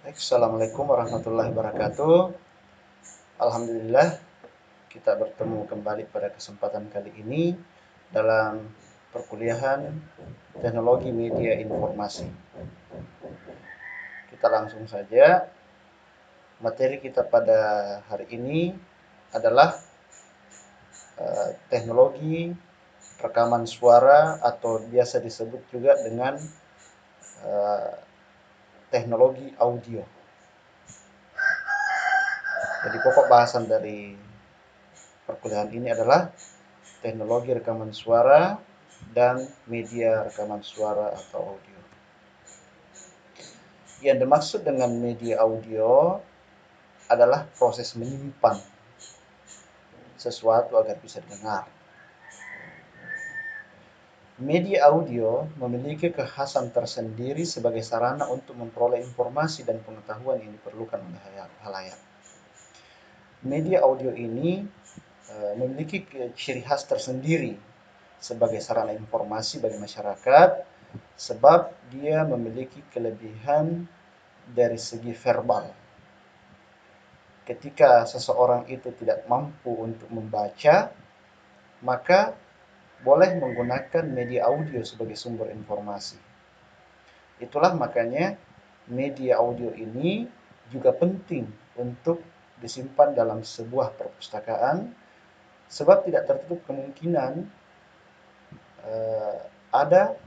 Assalamualaikum warahmatullahi wabarakatuh. Alhamdulillah kita bertemu kembali pada kesempatan kali ini dalam perkuliahan Teknologi Media Informasi. Kita langsung saja. Materi kita pada hari ini adalah teknologi rekaman suara atau biasa disebut juga dengan teknologi audio. Jadi pokok bahasan dari perkuliahan ini adalah teknologi rekaman suara dan media rekaman suara atau audio. Yang dimaksud dengan media audio adalah proses menyimpan sesuatu agar bisa didengar. Media audio memiliki kekhasan tersendiri sebagai sarana untuk memperoleh informasi dan pengetahuan yang diperlukan oleh khalayak. Media audio ini memiliki ciri khas tersendiri sebagai sarana informasi bagi masyarakat sebab dia memiliki kelebihan dari segi verbal. Ketika seseorang itu tidak mampu untuk membaca, maka boleh menggunakan media audio sebagai sumber informasi. Itulah makanya media audio ini juga penting untuk disimpan dalam sebuah perpustakaan sebab tidak tertutup kemungkinan ada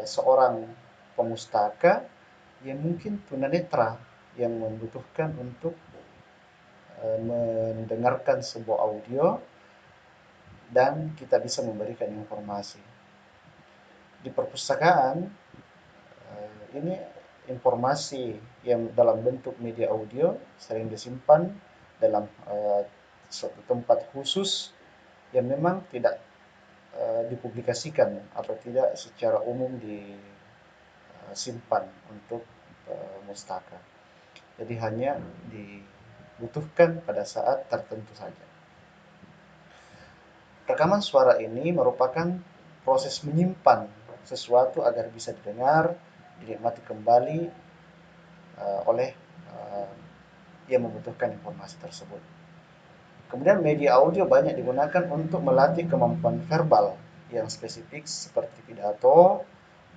seorang pemustaka yang mungkin tunanetra yang membutuhkan untuk mendengarkan sebuah audio dan kita bisa memberikan informasi. Di perpustakaan ini informasi yang dalam bentuk media audio sering disimpan dalam suatu tempat khusus yang memang tidak dipublikasikan atau tidak secara umum disimpan untuk mustaka. Jadi hanya dibutuhkan pada saat tertentu saja. Rekaman suara ini merupakan proses menyimpan sesuatu agar bisa didengar, dinikmati kembali oleh yang membutuhkan informasi tersebut. Kemudian media audio banyak digunakan untuk melatih kemampuan verbal yang spesifik seperti pidato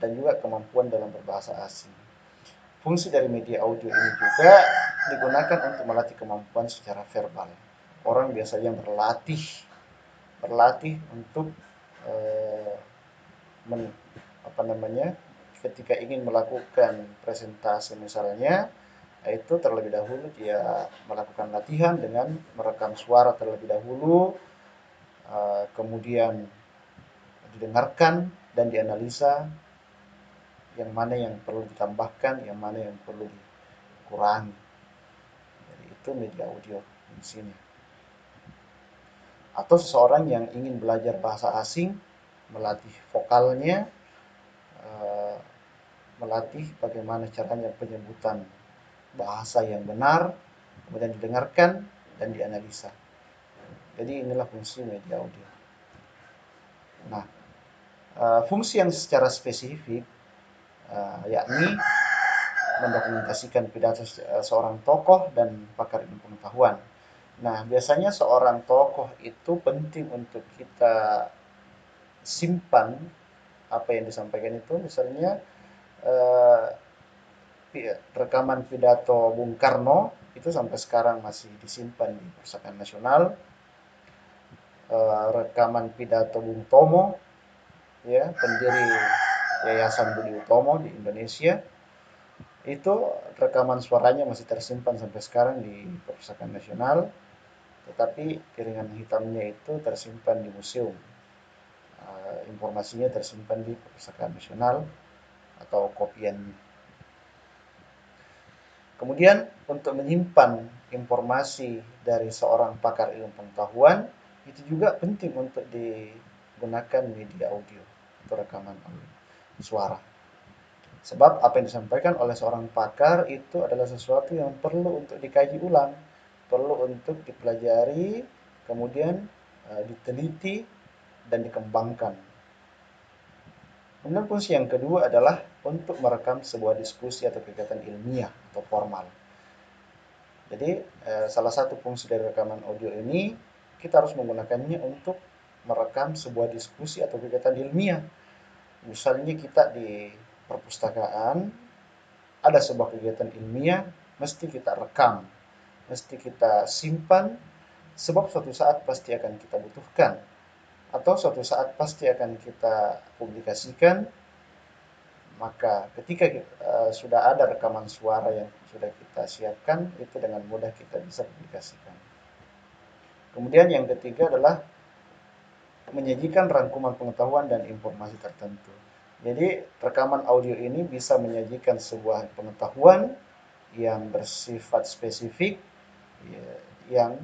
dan juga kemampuan dalam berbahasa asing. Fungsi dari media audio ini juga digunakan untuk melatih kemampuan secara verbal. Orang biasanya berlatih untuk ketika ingin melakukan presentasi misalnya, itu terlebih dahulu dia melakukan latihan dengan merekam suara terlebih dahulu, kemudian didengarkan dan dianalisa yang mana yang perlu ditambahkan, yang mana yang perlu dikurangi. Jadi itu media audio di sini. Atau seseorang yang ingin belajar bahasa asing, melatih vokalnya, melatih bagaimana caranya penyebutan bahasa yang benar, kemudian didengarkan dan dianalisa. Jadi inilah fungsi media audio. Nah, fungsi yang secara spesifik yakni mendokumentasikan pidato seorang tokoh dan pakar ilmu pengetahuan. Nah, biasanya seorang tokoh itu penting untuk kita simpan apa yang disampaikan itu. Misalnya rekaman pidato Bung Karno itu sampai sekarang masih disimpan di Perpustakaan Nasional. Rekaman pidato Bung Tomo, ya, pendiri Yayasan Budi Utomo di Indonesia, itu rekaman suaranya masih tersimpan sampai sekarang di Perpustakaan Nasional, tetapi piringan hitamnya itu tersimpan di museum. Informasinya tersimpan di Perpustakaan Nasional atau kopiannya. Kemudian untuk menyimpan informasi dari seorang pakar ilmu pengetahuan itu juga penting untuk digunakan media audio atau rekaman suara. Sebab apa yang disampaikan oleh seorang pakar itu adalah sesuatu yang perlu untuk dikaji ulang, perlu untuk dipelajari, kemudian diteliti dan dikembangkan. Kemudian fungsi yang kedua adalah untuk merekam sebuah diskusi atau kegiatan ilmiah atau formal. Jadi salah satu fungsi dari rekaman audio ini kita harus menggunakannya untuk merekam sebuah diskusi atau kegiatan ilmiah. Misalnya kita di perpustakaan ada sebuah kegiatan ilmiah, mesti kita rekam, mesti kita simpan, sebab suatu saat pasti akan kita butuhkan, atau suatu saat pasti akan kita publikasikan. Maka ketika sudah ada rekaman suara yang sudah kita siapkan, itu dengan mudah kita bisa publikasikan. Kemudian yang ketiga adalah menyajikan rangkuman pengetahuan dan informasi tertentu. Jadi rekaman audio ini bisa menyajikan sebuah pengetahuan yang bersifat spesifik, yang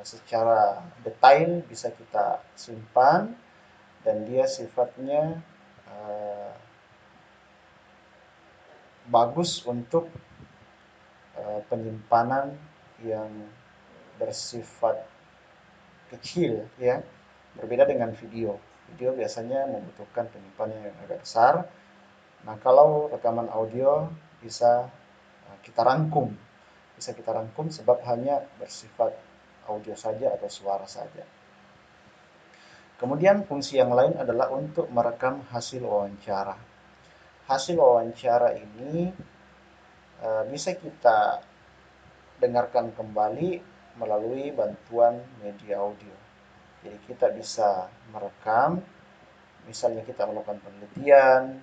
secara detail bisa kita simpan, dan dia sifatnya bagus untuk penyimpanan yang bersifat kecil, ya. Berbeda dengan video. Video biasanya membutuhkan penyimpanan yang agak besar. Nah, kalau rekaman audio bisa kita rangkum sebab hanya bersifat audio saja atau suara saja. Kemudian fungsi yang lain adalah untuk merekam hasil wawancara. Hasil wawancara ini bisa kita dengarkan kembali melalui bantuan media audio. Jadi kita bisa merekam, misalnya kita melakukan penelitian,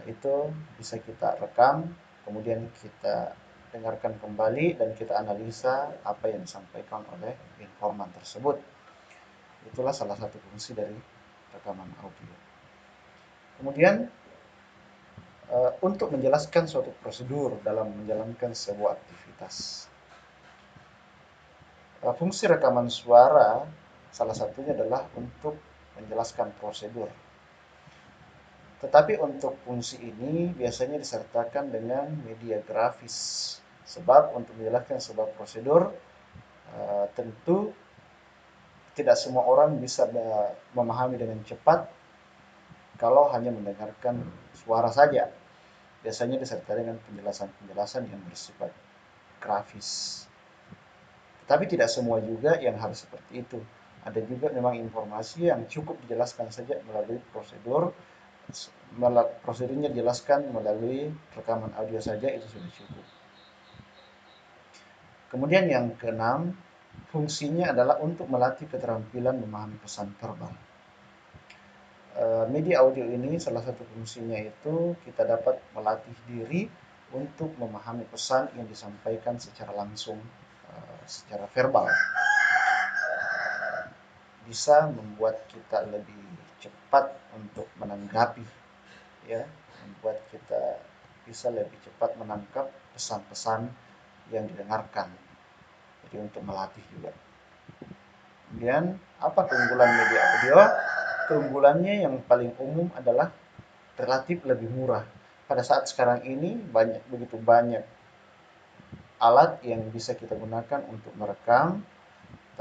itu bisa kita rekam, kemudian kita dengarkan kembali dan kita analisa apa yang disampaikan oleh informan tersebut. Itulah salah satu fungsi dari rekaman audio. Kemudian untuk menjelaskan suatu prosedur dalam menjalankan sebuah aktivitas. Fungsi rekaman suara salah satunya adalah untuk menjelaskan prosedur. Tetapi untuk fungsi ini biasanya disertakan dengan media grafis. Sebab untuk menjelaskan sebuah prosedur tentu tidak semua orang bisa memahami dengan cepat kalau hanya mendengarkan suara saja. Biasanya disertai dengan penjelasan-penjelasan yang bersifat grafis. Tapi tidak semua juga yang harus seperti itu. Ada juga memang informasi yang cukup dijelaskan saja melalui prosedurnya dijelaskan melalui rekaman audio saja, itu sudah cukup. Kemudian yang keenam, fungsinya adalah untuk melatih keterampilan memahami pesan verbal. Media audio ini salah satu fungsinya itu kita dapat melatih diri untuk memahami pesan yang disampaikan secara langsung, secara verbal. Bisa membuat kita lebih cepat untuk menanggapi, ya, membuat kita bisa lebih cepat menangkap pesan-pesan yang didengarkan. Jadi untuk melatih juga. Kemudian apa keunggulan media audio? Keunggulannya yang paling umum adalah relatif lebih murah. Pada saat sekarang ini begitu banyak alat yang bisa kita gunakan untuk merekam,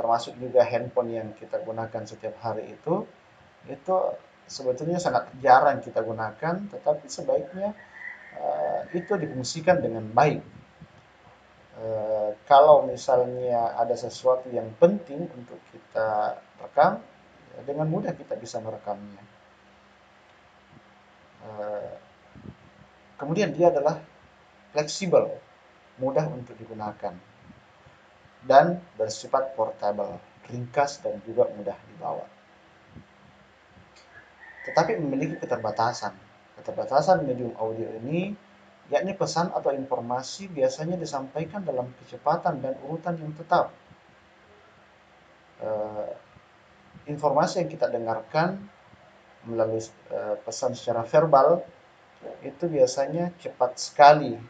termasuk juga handphone yang kita gunakan setiap hari itu sebetulnya sangat jarang kita gunakan, tetapi sebaiknya itu difungsikan dengan baik. Kalau misalnya ada sesuatu yang penting untuk kita rekam, dengan mudah kita bisa merekamnya. Kemudian dia adalah fleksibel, mudah untuk digunakan, dan bersifat portable, ringkas dan juga mudah dibawa. Tetapi memiliki keterbatasan. Keterbatasan medium audio ini, yakni pesan atau informasi biasanya disampaikan dalam kecepatan dan urutan yang tetap. Informasi yang kita dengarkan melalui pesan secara verbal itu biasanya cepat sekali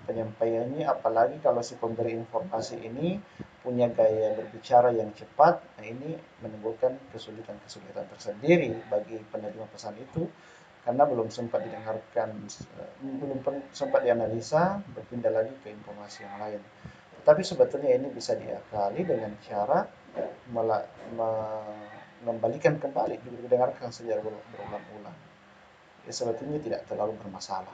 penyampaiannya, apalagi kalau si pemberi informasi ini punya gaya berbicara yang cepat. Nah, ini menimbulkan kesulitan-kesulitan tersendiri bagi penerima pesan itu, karena belum sempat didengarkan, belum sempat dianalisa, berpindah lagi ke informasi yang lain. Tapi sebetulnya ini bisa diakali dengan cara membalikan kembali juga didengarkan secara berulang-ulang. Ya sebetulnya tidak terlalu bermasalah.